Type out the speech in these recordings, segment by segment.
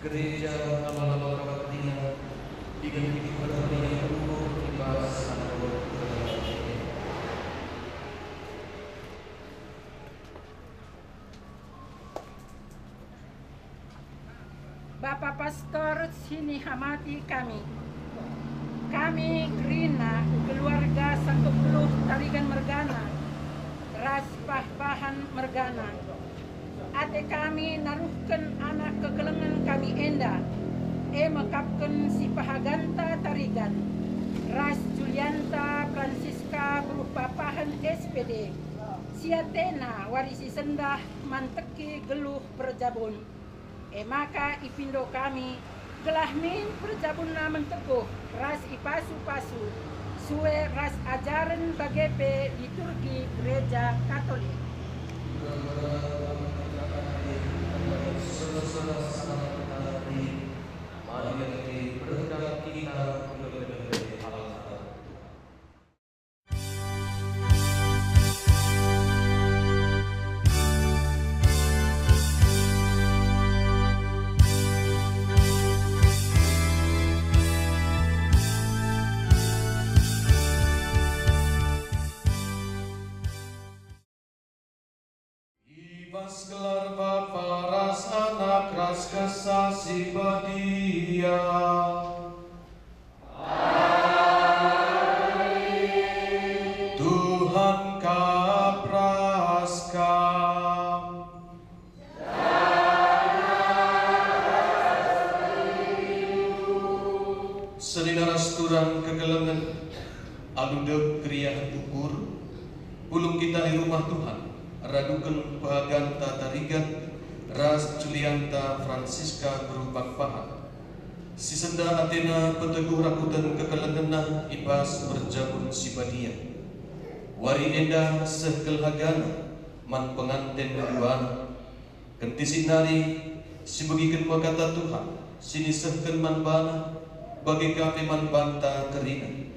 gereja Allah Katina dengan kepercayaan umur ibas atau Bapak Pastor sini hamati kami Grina keluarga Sanggup Peluh Tarigan Mergana ras pah-pahan Mergana ate kami naruhkan anak kekelengan kami enda mekapkan si pahaganta Tarigan ras Julianta Francisca berupa pahan SPD si Atena warisi sendah manteki geluh perjabun maka ipindo kami gelahmin perjabun namen teguh ras ipasu-pasu suwe ras ajaran bagepe liturgi gereja Katolik. Ibas gelar Bapa ras anak ras kesasih bedia. Tuhan kapraskam. Sedina restoran kegelengan aludeg kriahan ukur pulung kita di rumah Tuhan radukan pahaganta Tarigan ras Julianta Francisca berubah pahan si senda Athena peteguh rakutan kekelengena ibas berjabun si badia wari endah sekelhagana man penganten keduana kentisik nari si begikan kata Tuhan sini sehken man bana bagi kape man banta keringan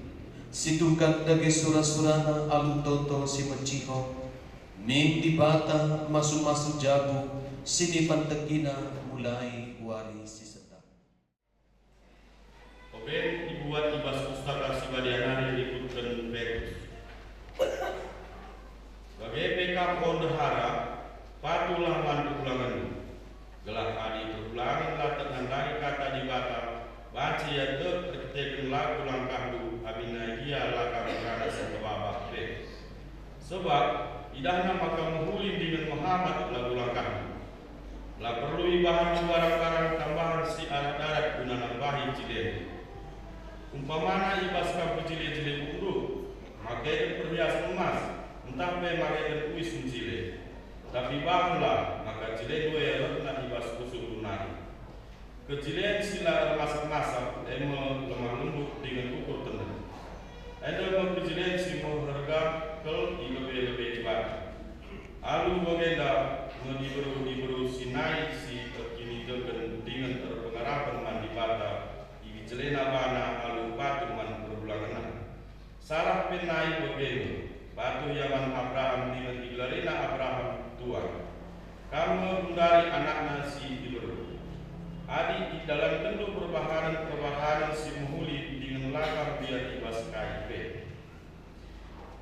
si tungkat dage surah-surana alu toto si menciho min di bata masuk-masuk jabu sini pantekina mulai wari si sedang. Oke, dibuat ibas pustaka si badianari ikutkan bekus. Bagi PK Pondehara, patulah mandu ulangan. Gelah adi berulangan latar dari kata di bata, baca ya terketeken lagu langkah du abina ia lakar karena sebabah be. Sebab idahna maka menghulin dengan Muhammad lagu langkah. Lah perlu bahan barang-barang tambahan si arat-arat guna nambahi cilin. Umpamana ibas kapu cilin-cilin buru, makaikan perhiasan emas, entah pe makaikan kuis cilin. Tapi bahanlah maka cilin dua ya retna ibas kusuk lunari. Kecilian sila masak-masak, lemah lembut dengan ukur tenang. Ada kecilian si harga kel lebih cepat. Alu bagenda diberu sinai si terkini dengan terpengarapan mandi bata ibi celena bana alu batu man berulangan. Salah penai bagenda batu yaman Abraham dengan digelarina Abraham tua. Kamu dari anaknya si diberu. Adi di dalam tentu perbahanan si muhuli dengan lakar biar ibas KIP.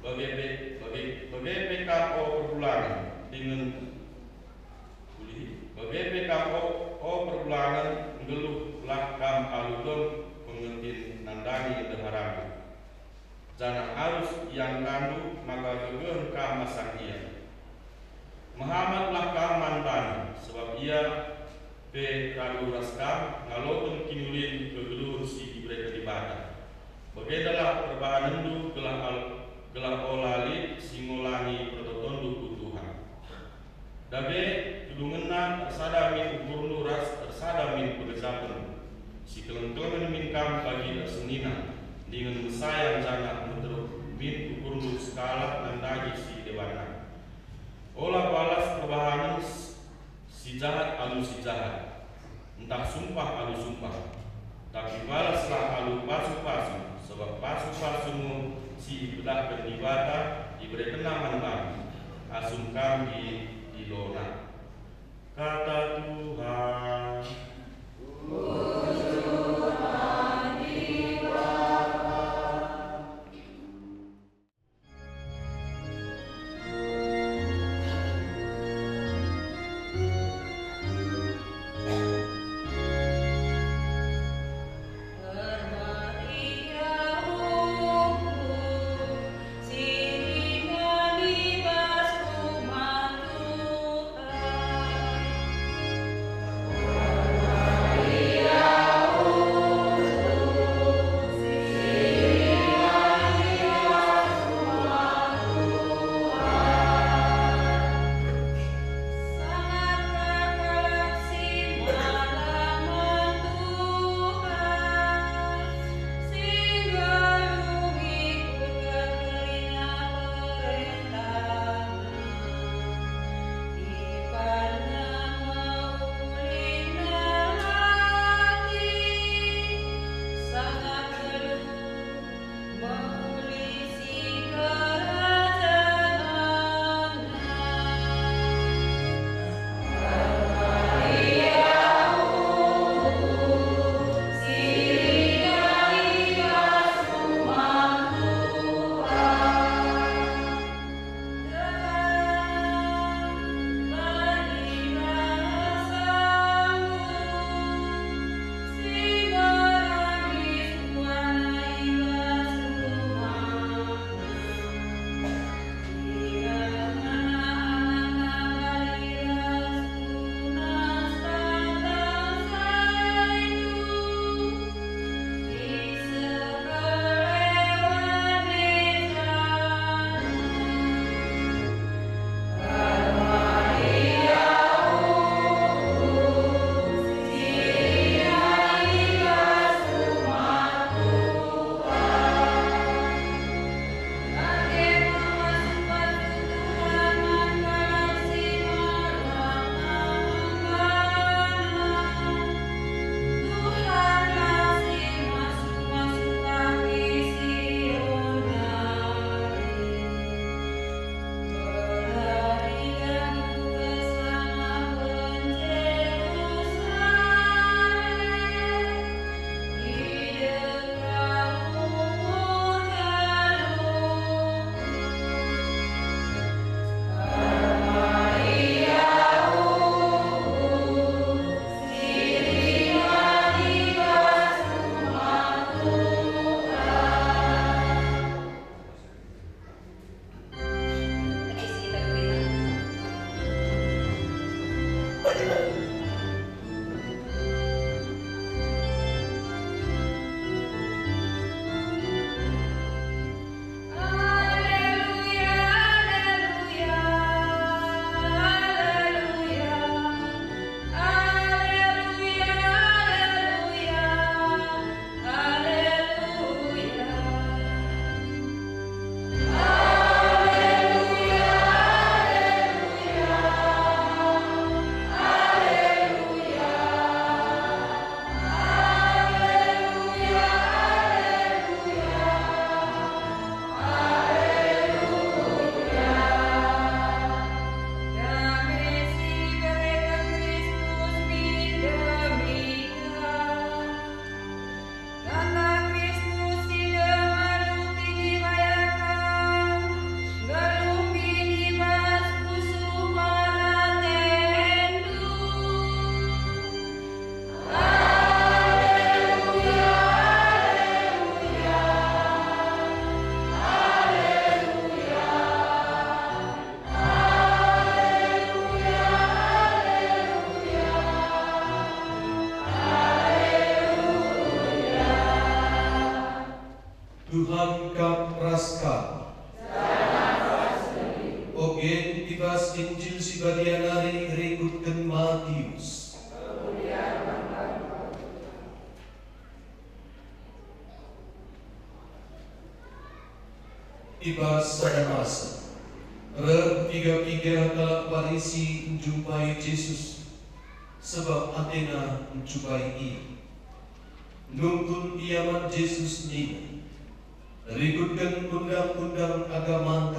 Bagi PKO perbulangan dengan bagi PKO perbulangan geluh lakam aludon pengentin nandani deharami. Jana harus yang kandu maka gegeh kamasan ia. Muhammad lakam mantan sebab ia kalu raskam ngaloton kinulin kegelur si diberi ibadah. Begidalah perbahanan du gelah olali singolangi prototondu Tuhan. Dabe tudungenan tersada min ukurnu ras tersada min pegezapan. Si kelengkelengan min kam bagi senina dengan mesayang jana menurut min ukurnu skala nandagi si dewana. Olah balas perbahanan si jahat alu si jahat. Entah sumpah alu sumpah, tapi balaslah alu pasu-pasu, sebab pasu-pasumu si ibadah dan ibadah diberi kenaman kami, asum kami di lona. Kata Tuhan. Matius. Tiba pada masa tiga-tiga kalak Farisi menjumpai Yesus, sebab Athena menjumpai ia. Nungkun iaman Yesus ni ributkan undang-undang agama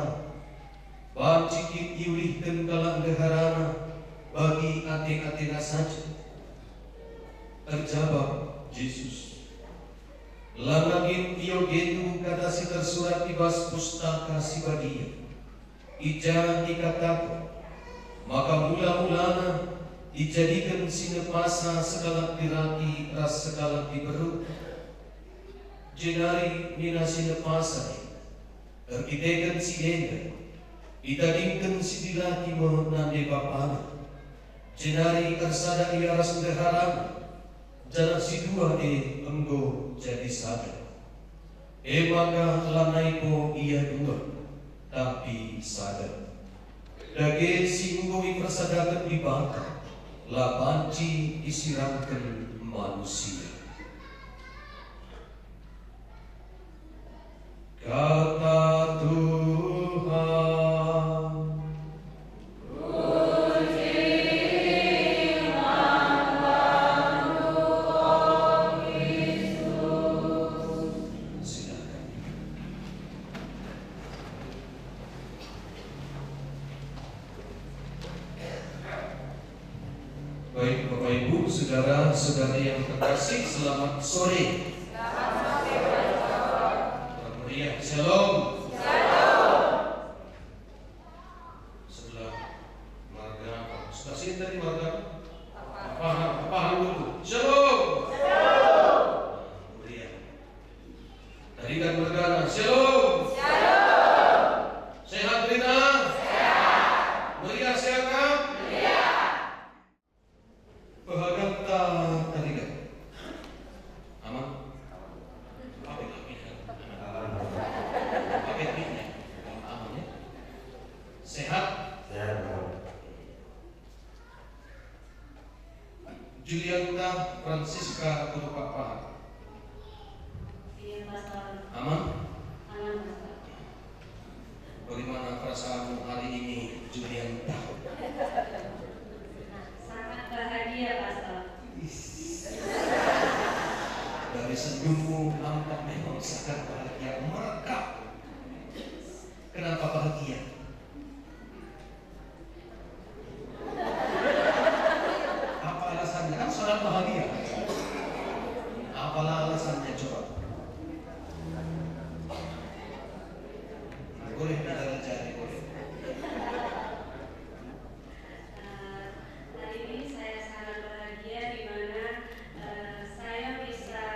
pancikin iulihkan kalak deharana bagi Athena saja. Terjawab Yesus, langagin iyo gendu kata si tersurat ibas pustaka si badia. Ija dikatakan, maka mula-mulana dijadikan sinepasa segala diraki ras segala diberuk. Jenari mina sinepasa terkitekan si enda, ditadingkan si dilaki menande bapana. Jenari tersada ia ras deharana, jalan si dua enggo jadi sada. Maka lanaiko ia dua, tapi sada. Dage si enggo ipersadakan di baka, la panci disiramkan manusia. Kata Tuhan. Baik Bapak Ibu, saudara-saudari yang terkasih, selamat sore. Selamat sore, Pak. Meriah. Shalom. Shalom. Sebelah marga apa? Sudah sini tadi marga apa? Paham dulu. Shalom. Shalom. Meriah. Tadi kan marga. Shalom. Shalom. Sehat Rina? Sehat. Meriah sehat kan? Bahaganta tarigan. Aman? Pakai aman ya? Sehat? Sehat. Julianta Francisca atau Pak Paham? Iya, Pastor. Aman? Aman, Pastor. Bagaimana perasaanmu hari ini, Julianta? Sangat bahagia, Pastor. Dari senyummu nampak memang sangat bahagia, merekap. Kenapa bahagia? Apa alasannya? Kan sangat bahagia. Apalah alasannya coba? Boleh kita cari, boleh. Hari ini saya sangat bahagia di mana saya bisa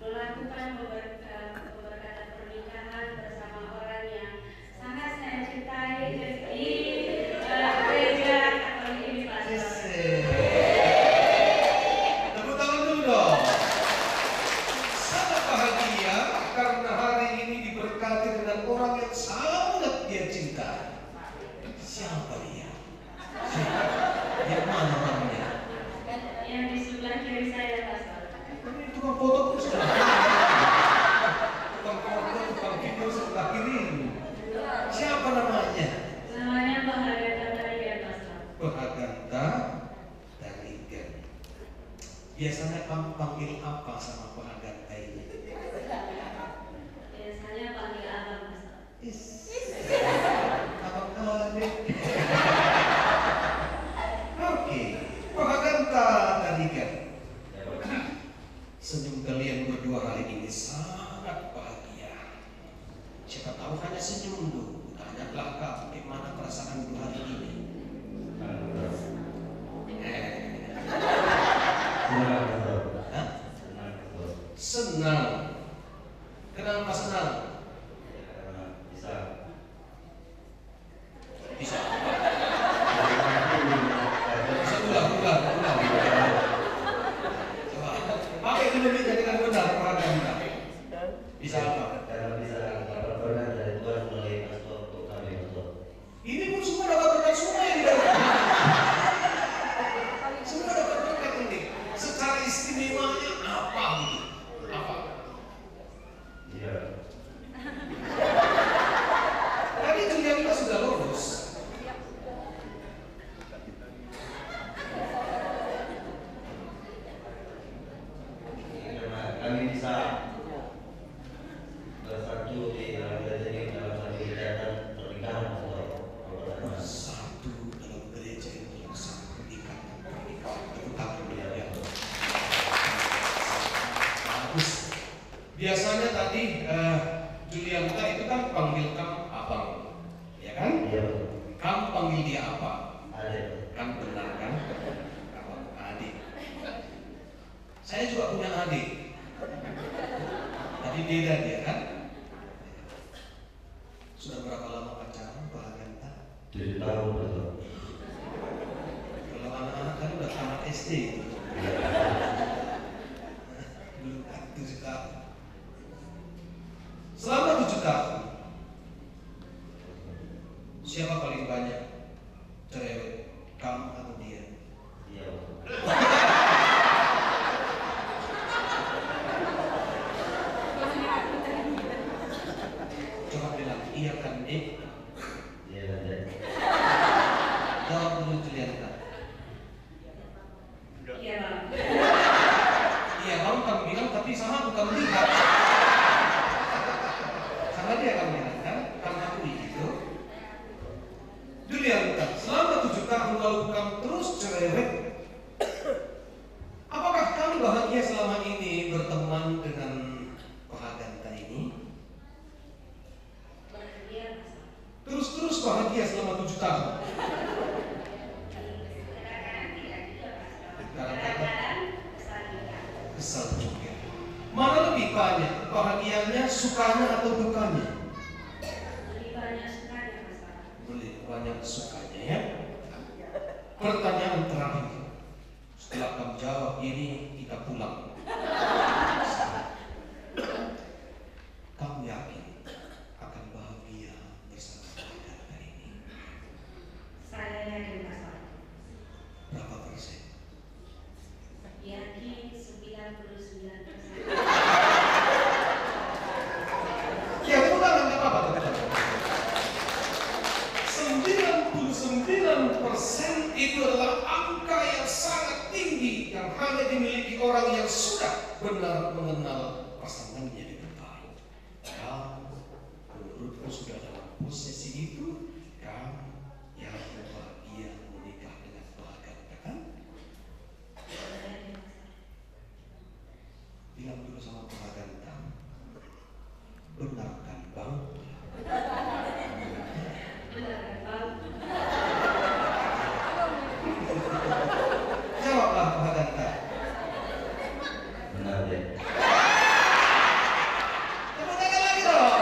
melakukan beberapa pernikahan bersama orang yang sangat saya cintai di gereja Katolik ini, Pastor. Tepuk tangan dulu dong. Sangat bahagia karena hari ini diberkati dengan orang yang sangat dia cintai. Siapa dia? Yang mana orangnya? Yang di sebelah kiri saya, Pastor. Ini tukang foto pun sudah. Tukang foto, tukang video sebelah kiri. Siapa namanya? Namanya Bahaganta Tarigan, Pastor. Bahaganta Tarigan. Biasanya kamu panggil apa sama Bahaganta ini? Biasanya panggil abang, Pastor. Abang adik. Oke, Bahaganta Tarigan. Senyum kalian berdua hari ini sangat bahagia. Siapa tahu hanya senyum dulu. Tanyalah kamu bagaimana perasaan hari ini. Hah? Senang. Kenapa senang? Bisa Semua dapat berkat ini. Secara istimewanya apa gitu? Apa? Iya. Tadi Juliana sudah lulus. Karena kami bisa bersatu di dalam satu kegiatan pernikahan atau Satu dalam gereja yang sangat pernikahan. Itu kami ya. Bagus. Biasanya tadi Juliana itu kan panggil kamu abang, ya kan? Iya. Kamu panggil dia apa? Ada. Kan benar kan? Abang, adik. Saya juga punya adik. Tadi beda dia kan? Sudah berapa lama pacaran, Pak Ganta? 7 tahun betul. Kalau anak-anak kan udah tamat SD itu. Belum kan 7 tahun. Selama 7 tahun, siapa paling banyak cerewet? Kamu atau dia? Iya. Coba bilang, iya kan, Dik? Iya ada. Jawab dulu Juliana. Iya Bang. Iya, kamu kan bilang, tapi sama bukan lihat. Sama dia kamu bilang kan, kamu akui gitu. Juliana, selama 7 tahun lalu kamu terus cerewet. Apakah kamu bahagia selama ini berteman dengan Pak Ganta ini? Bahagia Mas. Terus bahagia selama 7 tahun. Kadang-kadang tidak juga Mas. Kadang-kadang Kadang-kadang kesakitan. kesal juga. Mana lebih banyak bahagianya, sukanya atau dukanya? Lebih banyak sukanya Mas. Boleh banyak sukanya ya. Pertanyaan terakhir. Setelah kamu jawab ini kita pulang. Kamu yakin akan bahagia bersama keluarga ini? Saya yakin Mas. Berapa persen? Yakin 99%. Ya udah nggak apa-apa teman-teman. 99% itu adalah angka yang sangat tinggi yang hanya dimiliki orang yang sudah benar mengenal pasangannya dengan baik. Kamu menurutku sudah dalam posisi itu, kamu yang bahagia menikah dengan keluarga, kan? Bilang dulu sama Pak Ganta, benar kan Bang? Benar kan Bang? Jawablah Pak Ganta. Benar deh. Tepuk tangan lagi dong.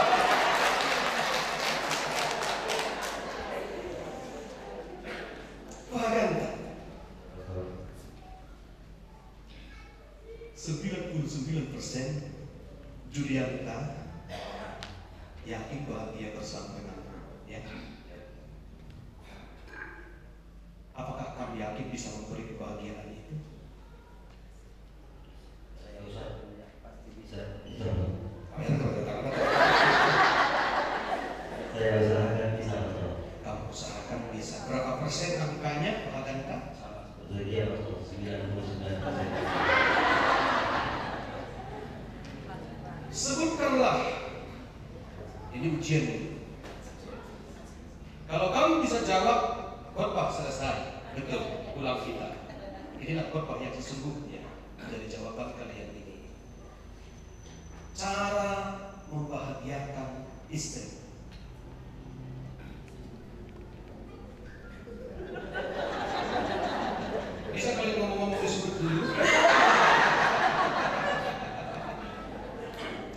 Pak Ganta, 99% Julianta yakin bahagia bersama denganmu, ya? Apakah kamu yakin bisa memberi kebahagiaan itu? Saya usaha pasti bisa. Saya usahakan bisa betul. Kamu usahakan bisa. Berapa persen angkanya, Pak Ganta? Betul dia betul 99%. Sebutkanlah. Ini ujian ini. Kalau kamu bisa jawab, khotbah selesai. Betul, pulang kita. Inilah khotbah yang sesungguhnya dari jawaban kalian ini. Cara membahagiakan istri. Bisa kalian ngomong-ngomong disebut dulu?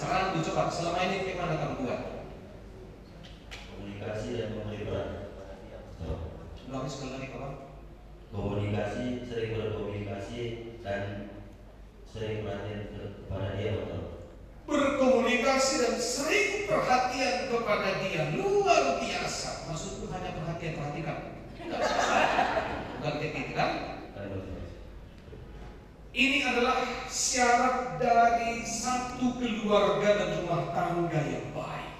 Cara dicoba, selama ini bagaimana kamu buat? Komunikasi dan memberi perhatian. Betul. Ulangi sekali lagi kawan. Komunikasi, sering berkomunikasi dan sering perhatian kepada dia betul. Berkomunikasi dan sering perhatian kepada dia, luar biasa. Maksudku hanya perhatian, perhatikan. Tidak selesai. Bukan kayak gitu kan? Kan betul. Ini adalah syarat dari satu keluarga dan rumah tangga yang baik.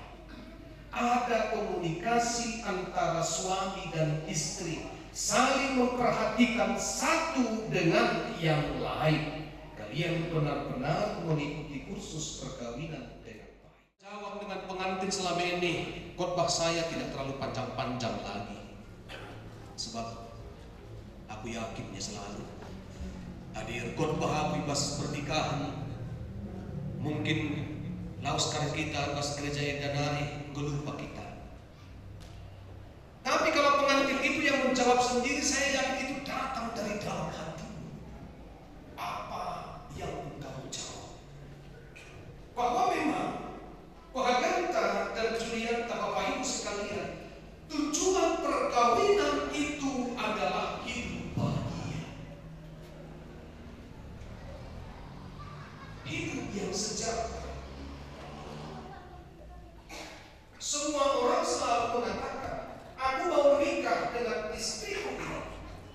Ada komunikasi antara suami dan istri, saling memperhatikan satu dengan yang lain. Kalian benar-benar mengikuti kursus perkawinan dengan baik. Jawab dengan pengantin selama ini, khotbah saya tidak terlalu panjang-panjang lagi. Sebab aku yakinnya selalu hadir khotbah bebas pernikahan. Mungkin laos sekarang kita pas gereja yang danari lupa kita. Tapi kalau pengantin itu yang menjawab sendiri, saya yakin itu datang dari dalam hati. Apa yang engkau jawab? Bahwa memang Pahaganta dan Julianta, Bapak Ibu sekalian, tujuan perkawinan itu adalah hidup bahagia, hidup yang sejahtera. Semua orang selalu mengatakan, aku mau menikah dengan istriku ini.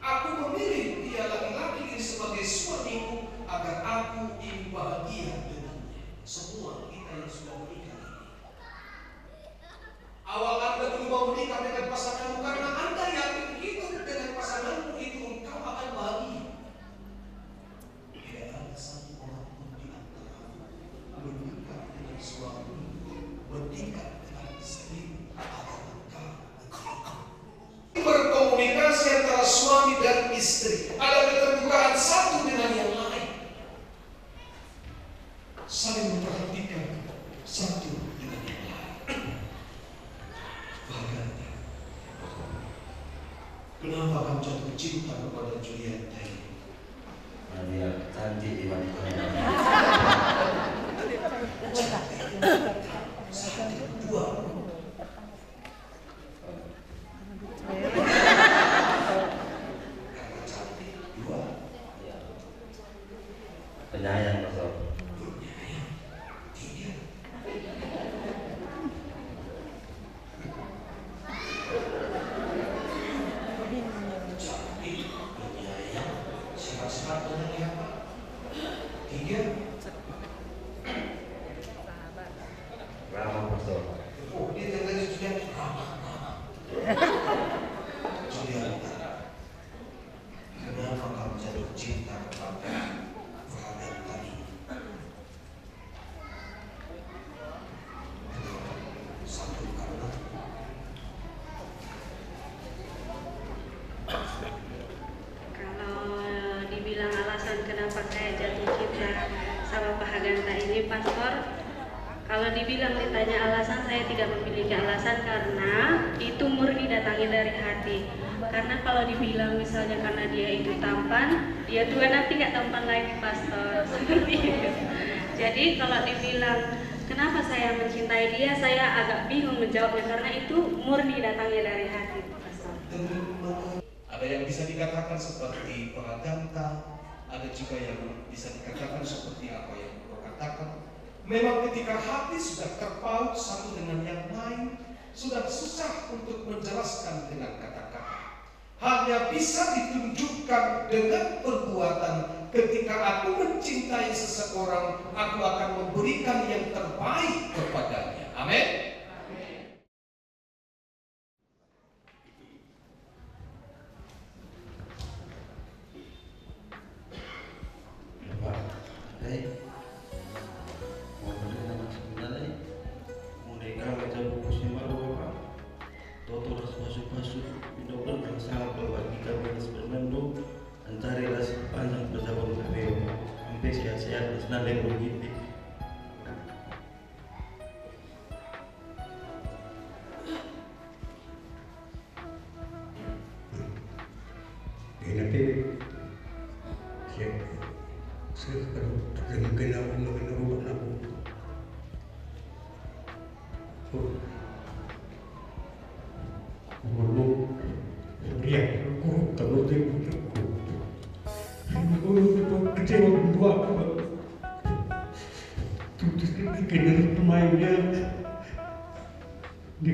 Aku memilih dia laki-laki ini sebagai suamiku agar aku ingin bahagia dengannya. Semua kita yang sudah menikah ini. Awal Anda dulu mau menikah dengan pasanganmu karena Anda yakin hidup dengan pasanganmu itu engkau akan bahagia. Tidak ada satu orang pun di antara menikah dengan suami, menikah dengan istri agar engkau berkomunikasi antara suami dan istri. Ada keterbukaan satu dengan yang lain, saling memperhatikan satu dengan yang lain. Bahaganta, kenapa kamu jatuh cinta kepada Julianta ini? Dia cantik di mana? Dua. Penyayang, Pastor. Ramah, Pastor. Oh, dia tadi sudah ramah. Julianta, kenapa kamu jatuh cinta kepada Pahaganta ini? Satu karena Kalau dibilang alasan kenapa saya jatuh cinta sama Pahaganta ini, Pastor, kalau dibilang ditanya alasan, saya tidak memiliki alasan karena itu murni datangnya dari hati. Karena kalau dibilang misalnya karena dia itu tampan, dia juga nanti nggak tampan lagi, Pastor. Seperti itu. Jadi kalau dibilang kenapa saya mencintai dia, saya agak bingung menjawabnya karena itu murni datangnya dari hati, Pastor. ada yang bisa dikatakan seperti Pahaganta, ada juga yang bisa dikatakan seperti apa yang Bapak katakan. Memang ketika hati sudah terpaut satu dengan yang lain, sudah susah untuk menjelaskan dengan kata-kata. Hanya bisa ditunjukkan dengan perbuatan. Ketika aku mencintai seseorang, aku akan memberikan yang terbaik kepadanya. Amin. Bapak, mau nama sebenarnya, mau nikah baca buku baru Bapak. Toto harus masuk-masuk, benar-benar sangat berbagi kami Fernando, mencari rasa panjang bersama kami Bapak. Sampai sehat-sehat, senang dan begitu. Nanti saya kena ubah aku. Ngomong, dia aku kalau dia aku. Aku kecewa berdua aku. Terus kena pemainnya di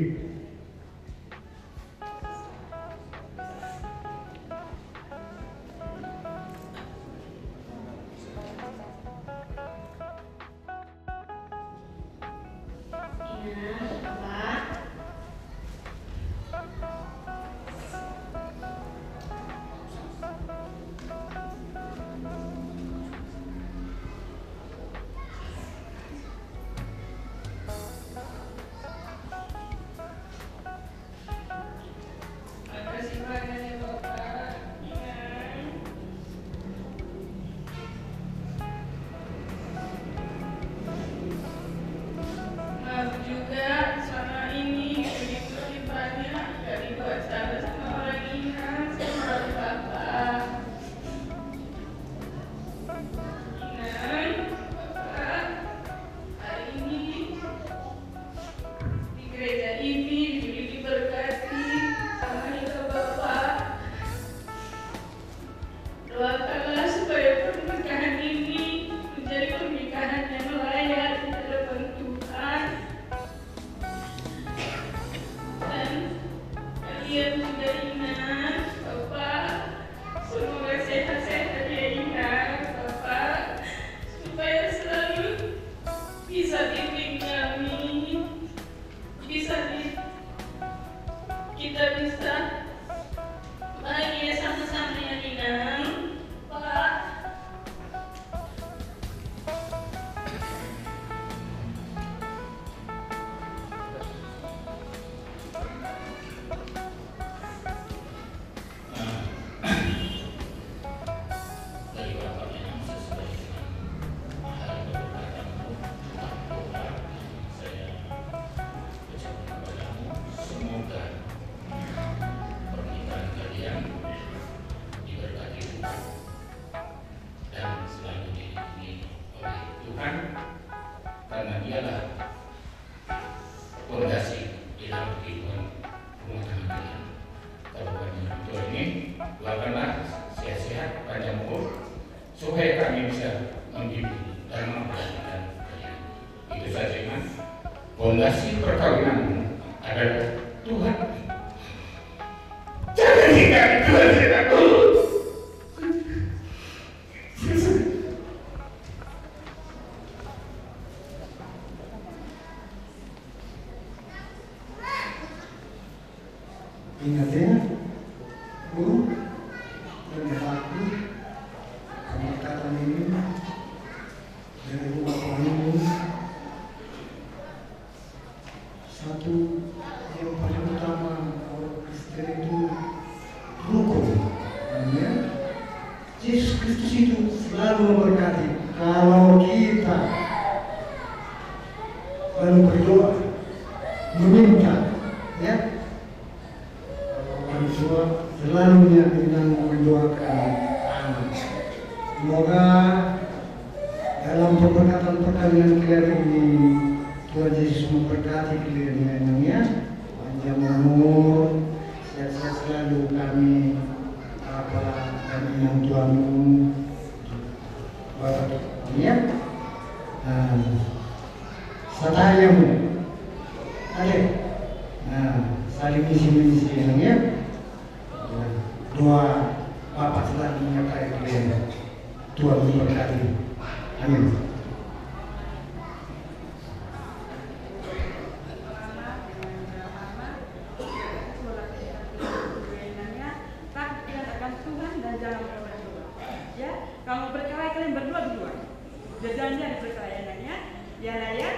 mengasihi perkawinan adalah Tuhan. Jangan tinggalkan Tuhan aku. Ingat ya, Bu, dan aku pernikahan ini dari rumah Tuhan ini satu yang paling utama orang Kristen itu rukun. Ya, Yesus Kristus itu selalu memberkati kalau kita lalu berdoa, meminta, ya. Selalu dengan mendoakan anak. Semoga dalam pemberkatan perkawinan kalian ini Tuhan Yesus memberkati kalian dengannya, panjang umur, sehat-sehat selalu kami dan inang Tuhanmu Bapak ya. Satayamu ada saling isi-isi ya. Doa Bapak selalu menyertai kalian. Tuhan memberkati. Amin. Ya, kalau berkelahi kalian berdua. Jangan berkelahi anaknya. Ya lah ya.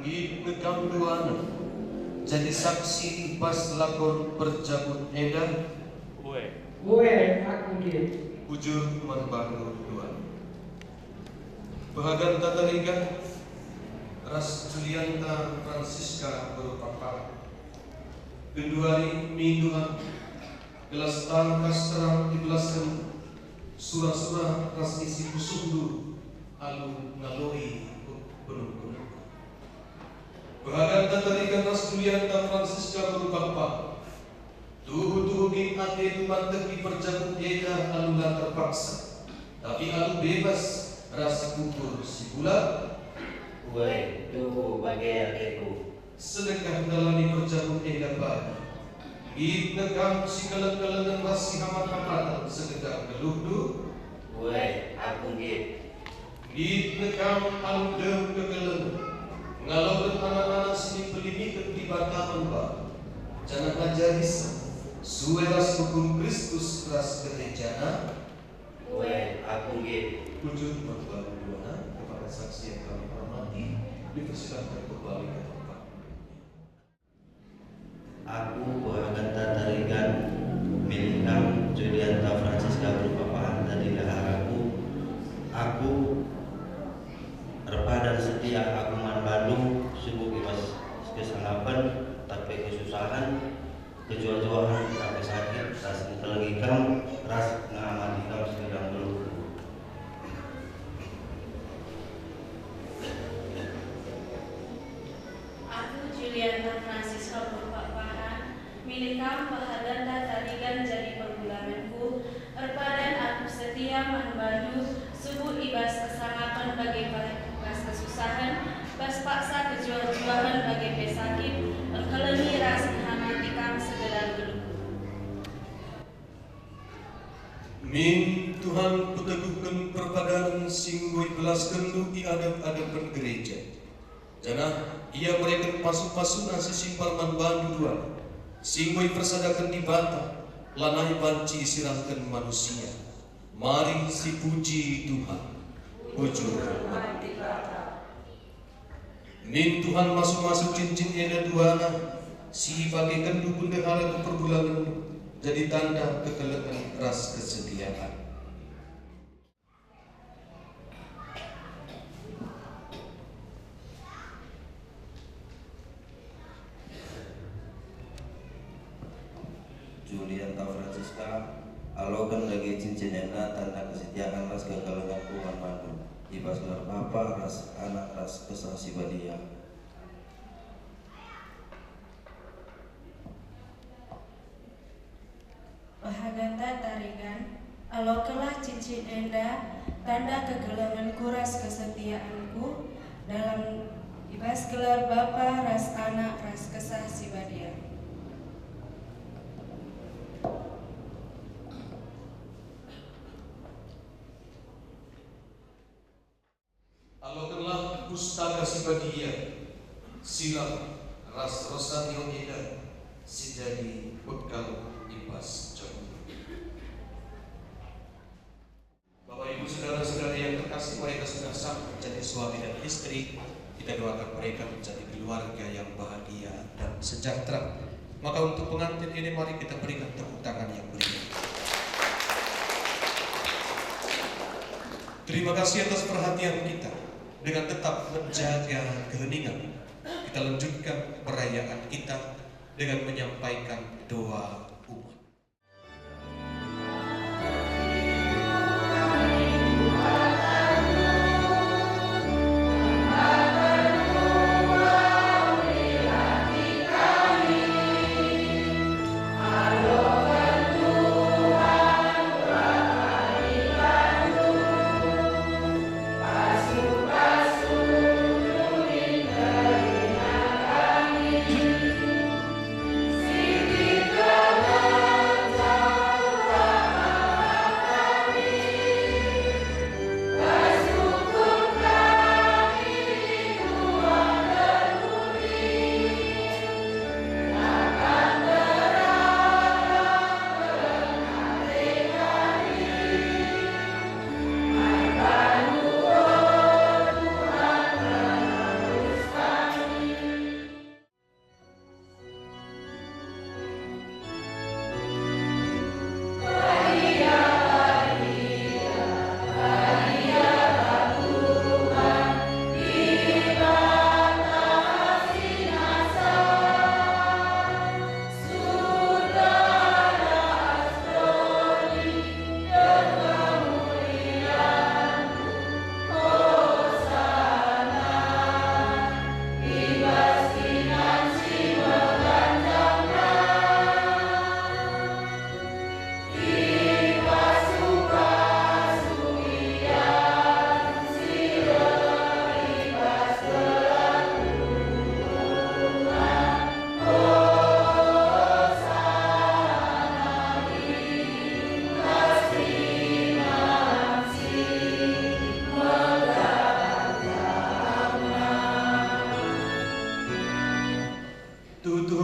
Ngikam duana jadi saksi pas lakon perjabut edan Gue aku dia. ujur manbaru dua bahagan tatariga ras Julianta Francisca berpapa Genduari Minduhan gelas tangkas terang dibelaskan surah-surah ras isi kusundu alu ngaloi penuh bahagan tatariga ras Julianta Francisca berpapa tuhu bin ate manteki perjabut eda alula terpaksa tapi alu bebas rasa kukur si bulan Gue tuhu bagai ateku sedekah dalami perjabut eda pagi git nekam si keleng-kelengan rasi hamat-hamatan segedar geluhdu Gue aku git nekam alu dem kekelengan ngalau anak-anak sini pelimikan di bataman ba jangan ajarisa suwe ras hukum Kristus ras gerejana Gue aku wujud mertua duana kepada saksi yang kami hormati dipersilakan kembali ke tempat. Aku bahagan tatarigan milikam Julianta Francisca berpapahan tadi daharaku aku repadan setia aku man Bandung subuh iwas kesanggapan tapi kesusahan kejual-jualan sampai sakit ras intelligikam ras ngamadikam sedang dulu Aku Juliana Francisca berpapahan milikam bahadan tatarigan jadi perbulananku erpadan aku setia manbadu subuh ibas kesangapan bagi pas kesusahan bas paksa kejual-jualan bagi pesakit engkeleni ras hamatikam segedar geluh Min Tuhan peteguhkan perpadanan singgui belas kendu di adab-adaban gereja. Janah ia mereka pasu-pasu nasi simpal man bandu dua. Singgui persadakan di bata, lanai banci sirahkan manusia. Mari si puji Tuhan. Ujur Min Tuhan masuk-masuk cincin eda duana, si pakai kendu bendahara ke perbulangan jadi tanda kekelekan ras kesetiaan. Julianta Francisca alogan lagi cincinena tanda kesetiaan ras kekalengan Tuhan Bandung ibas gelar papa ras anak ras kesasi badia Alokelah cincin enda, tanda kegelengan kuras kesetiaanku, dalam ibas gelar Bapa, ras Anak, ras Kesah Sibadia. Alokelah pustaka Sibadia, silam ras Rosario Eda, sejadi bekal ibas jom. Bapak Ibu saudara-saudara yang terkasih, mereka sudah sah menjadi suami dan istri. Kita doakan mereka menjadi keluarga yang bahagia dan sejahtera. Maka untuk pengantin ini mari kita berikan tepuk tangan yang meriah. Terima kasih atas perhatian kita. Dengan tetap menjaga keheningan, kita lanjutkan perayaan kita dengan menyampaikan doa umat.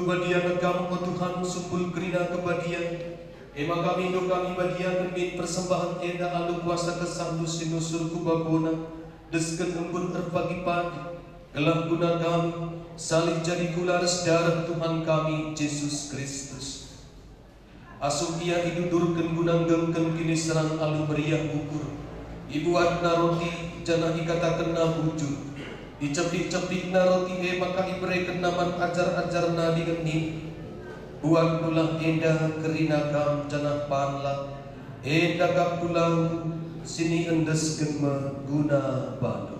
Badian agam Tuhan sumpul gerina kebadian ema kami do kami badian demi persembahan enda alu kuasa kesandu sinusur kubagona desken embun terpagi pagi gelah guna kami salih jadi kulares darah Tuhan kami Yesus Kristus. Asum ia idudurken gunang gengken kini serang alu meriah ukur ibu adna roti janah ikataken na bujur dicepik-cepik na roti maka ibreken naman ajar-ajar na digeni buat pulang enda kerina kam janah panlah enda kap pulang sini endes gema guna badu.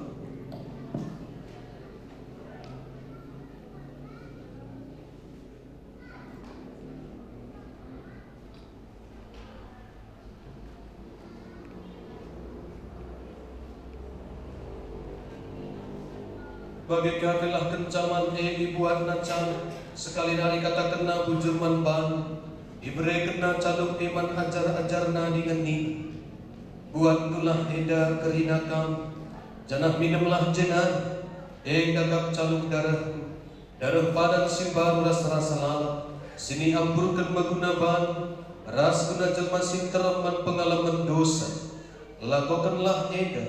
Bagai kafilah kencaman dibuat na caluk sekali hari kata kena bujurman ban ibre kena caluk iman ajar-ajar na digeni buat tulah eda kerina kam janah minumlah jenan gagap caluk darah padan simbaru rasa-rasa lala sini ampurkan maguna ban ras guna jelma sinteraman pengalaman dosa lakukanlah eda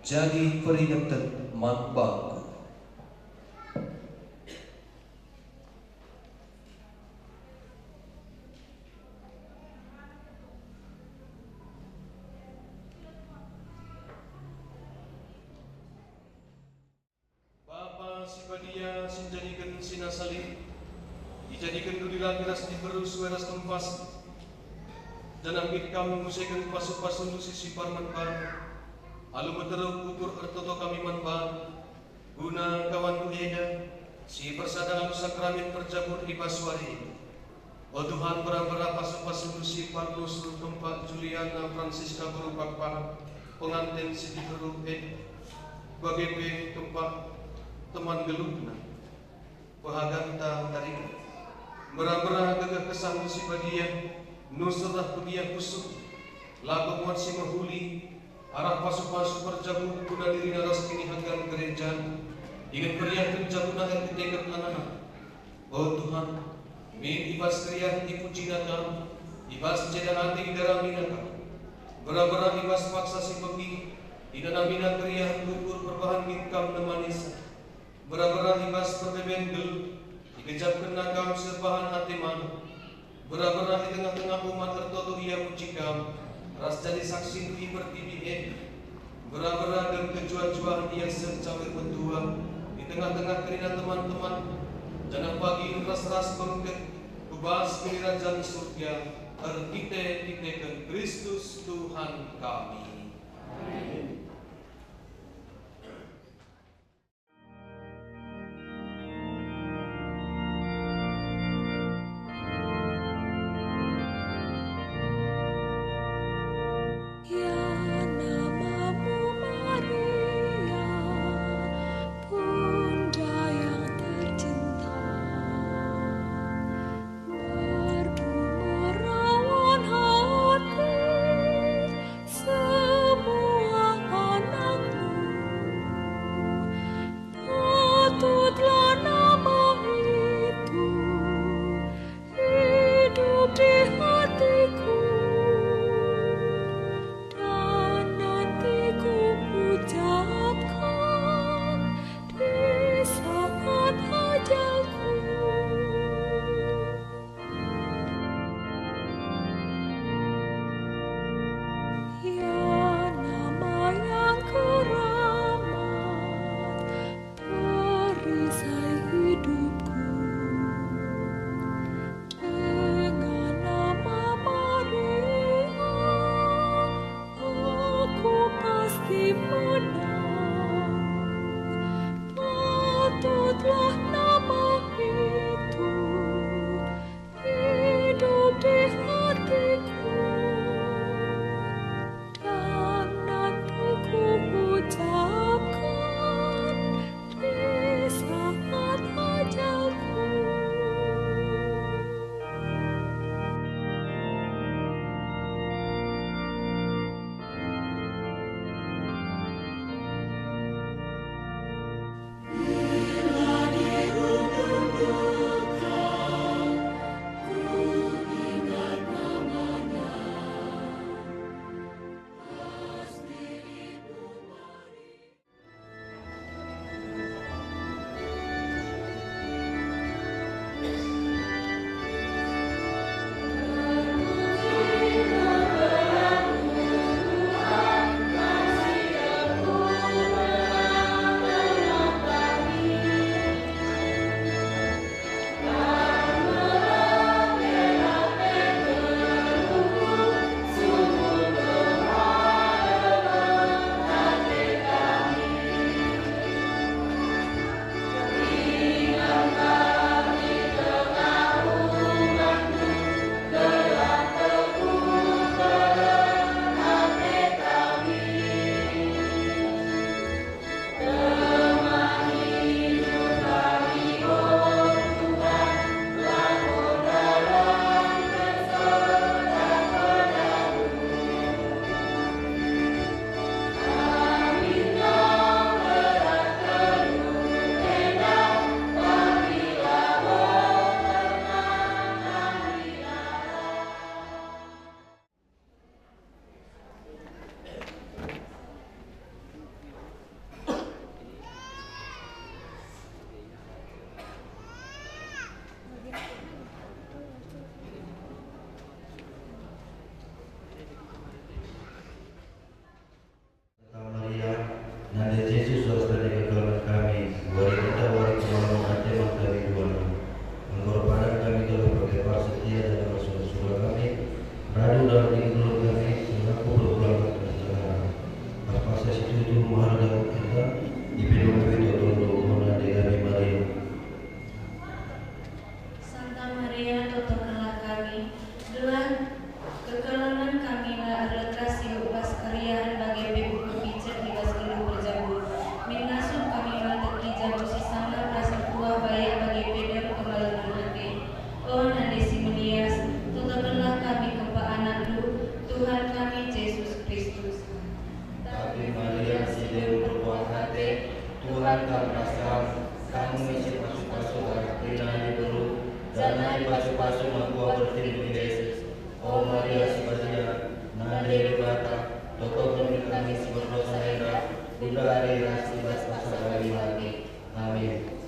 jadi peringatan manbang. Sibadia sinjadikan sinasali dijadikan dudilan miras diberu sueras tempas dan ambil kami musaikan pasu-pasu sisi parman bar alu meteruk ukur ertoto kami manban guna kawan eda si persada alu sakramen perjabur ibaswari Oh Tuhan, berapa pasu-pasu si Parnus, tempat Juliana, Francisca, Guru Papa, pengantin Siti Guru, bagai tempat teman gelupna, pahaganta tarik, merah gagah kesan si badia, nusrah bagia kusuk, lagu muat si mahuli, arah pasu-pasu perjamu kuda diri naras kini hagan gereja, ingat beriah penjamu nahan ketekan anak. Oh Tuhan, min ibas kriya dipuji nakam, ibas cedan hati darami nakam, berabara ibas paksa si pegi, idanamina kriya gugur perbahan gitkam nemanisa, berabara ibas perbeben gel, dikejapkan nakam serbahan hati manu, berabara di tengah-tengah umat tertutup ia pujikam, ras jadi saksi nui bertibi berabara dan kejuan-juan ia secawir berdua, di tengah-tengah kerina teman-teman, jangan pagi ras-ras bengket, bebas kerajaan surga, terkite-kitekan Kristus Tuhan kami. Amin. Semua Tuhan kami pasrah, kamu mengisi pasu-pasu rina di dulu, dan naik pasu-pasu mampu bertindu Yesus. Oh Maria Sebastian, Nade di Bata, Toko kami kami si berdosa hendak, Bunda hari rasi bas pasal lagi. Amin.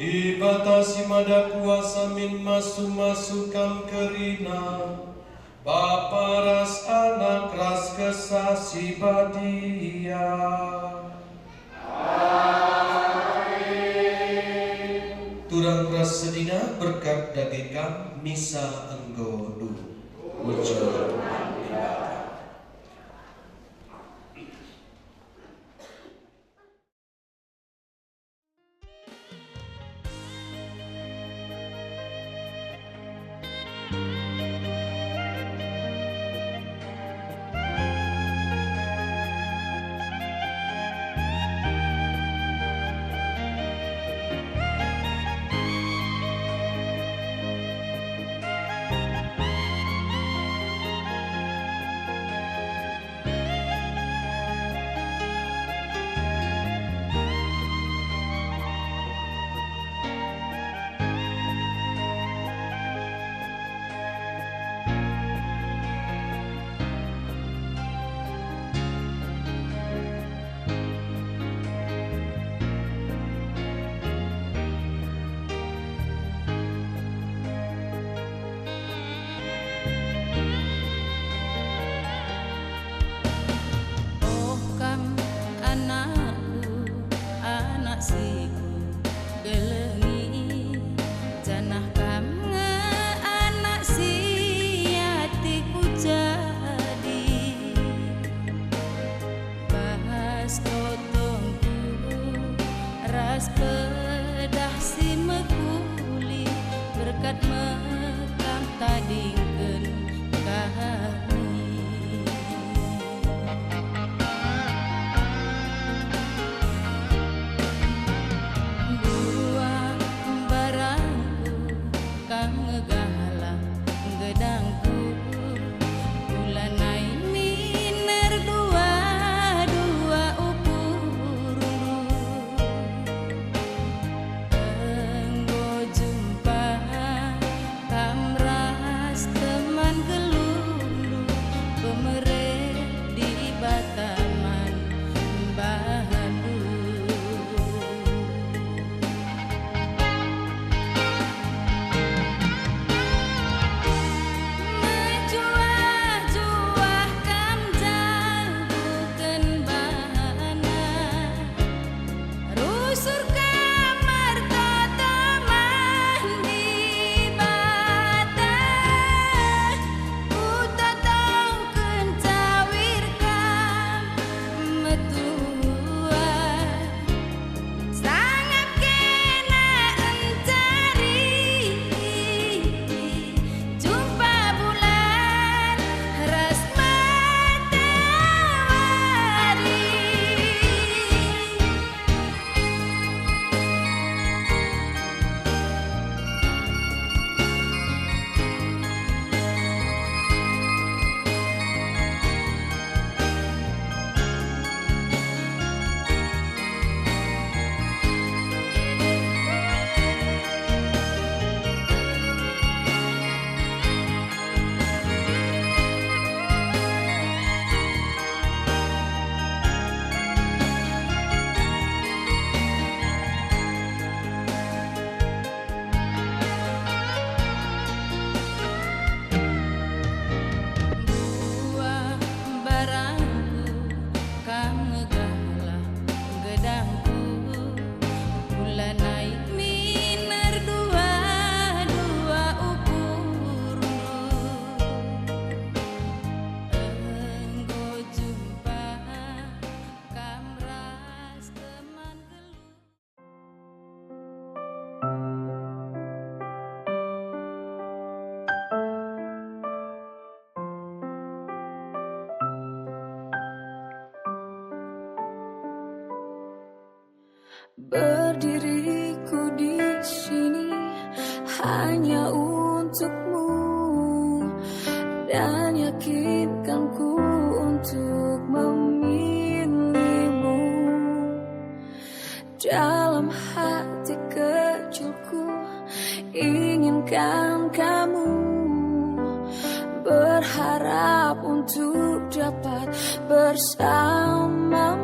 Dibatasi mada kuasa min masuk-masukam kerina, Bapa ras anak ras kesasi badia. Turang ras sedina berkat dagingkan misa enggodu. Wujud. ras pedah si mekuli berkat mekam tadingkeun kami. Dua barangku kang ngegala gedangku bulan miner dua ukur enggo jumpa kamras teman gelulu pemere di Bataman Bahadur. Juah-juah kam jalbukeun bahana rusur kamar tataman di bata uta tongkeun cawir kam metua sangat kena encari jumpa bulan ras matahari. Dua barangku kang ngegala gedangku bulan miner dua ukur enggo jumpa kamras teman gelulu. Berdiriku di sini hanya untukmu dan yakinkanku untuk memilihmu. Dalam hati kecilku inginkan kamu, berharap untuk dapat bersamamu.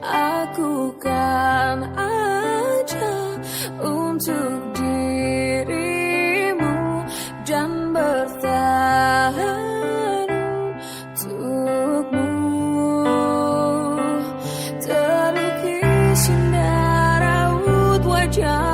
Aku kan ada untuk dirimu dan bertahan untukmu. Terlukis indah raut wajah